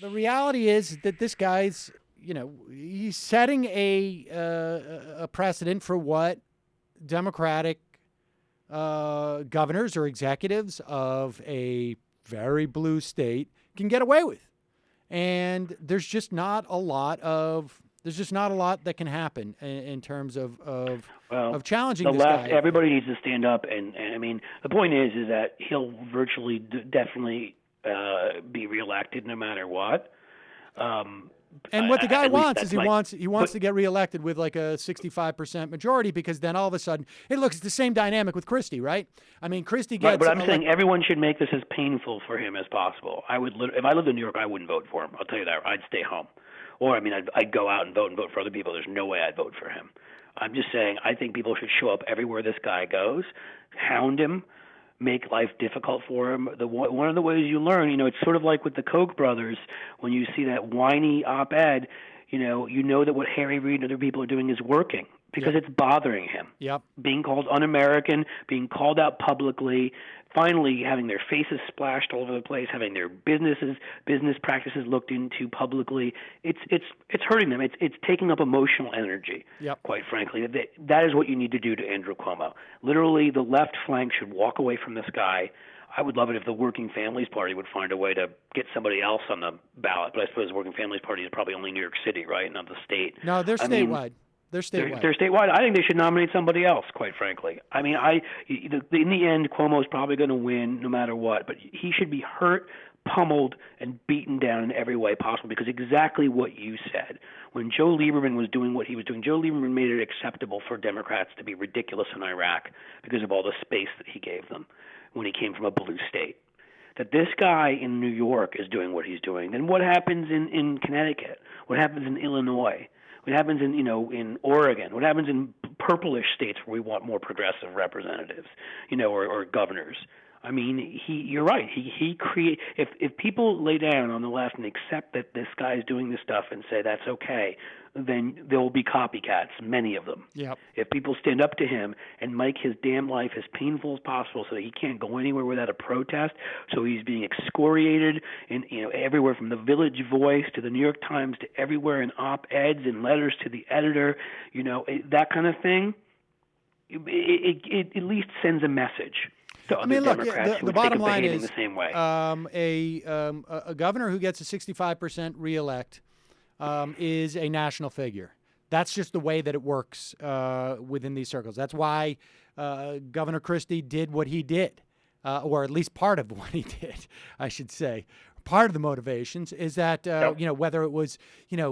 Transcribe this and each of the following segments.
the reality is that this guy's, he's setting a precedent for what Democratic governors or executives of a very blue state can get away with. And there's just not a lot that can happen in terms of challenging this left, guy. Everybody needs to stand up, and I mean, the point is that he'll virtually definitely be reelected no matter what. And what the guy wants is he wants to get reelected with like a 65% majority, because then all of a sudden, it's the same dynamic with Christie, right? I mean, Christie gets. Right, but I'm saying everyone should make this as painful for him as possible. If I lived in New York, I wouldn't vote for him. I'll tell you that. I'd stay home, or I mean, I'd go out and vote for other people. There's no way I'd vote for him. I'm just saying I think people should show up everywhere this guy goes, hound him, make life difficult for him. One of the ways you learn, it's sort of like with the Koch brothers. When you see that whiny op-ed, you know that what Harry Reid and other people are doing is working because it's bothering him. Yep. Being called un-American, being called out publicly, finally having their faces splashed all over the place, having their business practices looked into publicly. It's hurting them. It's taking up emotional energy. Yep. Quite frankly, that is what you need to do to Andrew Cuomo. Literally, the left flank should walk away from this guy. I would love it if the Working Families Party would find a way to get somebody else on the ballot. But I suppose the Working Families Party is probably only New York City, right? Not the state. No, they're statewide. They're statewide. They're statewide. I think they should nominate somebody else, quite frankly. I mean, in the end, Cuomo's probably going to win no matter what, but he should be hurt, pummeled, and beaten down in every way possible, because exactly what you said. When Joe Lieberman was doing what he was doing, Joe Lieberman made it acceptable for Democrats to be ridiculous in Iraq because of all the space that he gave them when he came from a blue state. That this guy in New York is doing what he's doing, then what happens in Connecticut? What happens in Illinois? What happens in Oregon? What happens in purplish states where we want more progressive representatives, or governors? I mean, you're right. He create if people lay down on the left and accept that this guy's doing this stuff and say that's okay, then there will be copycats, many of them. Yep. If people stand up to him and make his damn life as painful as possible so that he can't go anywhere without a protest, so he's being excoriated in everywhere from the Village Voice to the New York Times to everywhere in op-eds and letters to the editor, that kind of thing, it at least sends a message. So I mean, look, the bottom line is the same way. A governor who gets a 65% reelect is a national figure. That's just the way that it works within these circles. That's why Governor Christie did what he did, or at least part of what he did, I should say. Part of the motivations is that, whether it was,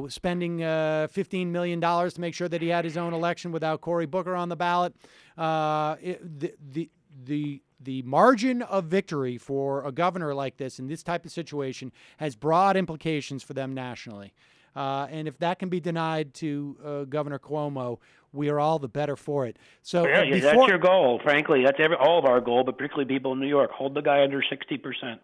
spending $15 million to make sure that he had his own election without Cory Booker on the ballot, the margin of victory for a governor like this in this type of situation has broad implications for them nationally. And if that can be denied to Governor Cuomo, we are all the better for it. So that's your goal. Frankly, that's all of our goal, but particularly people in New York. Hold the guy under 60%.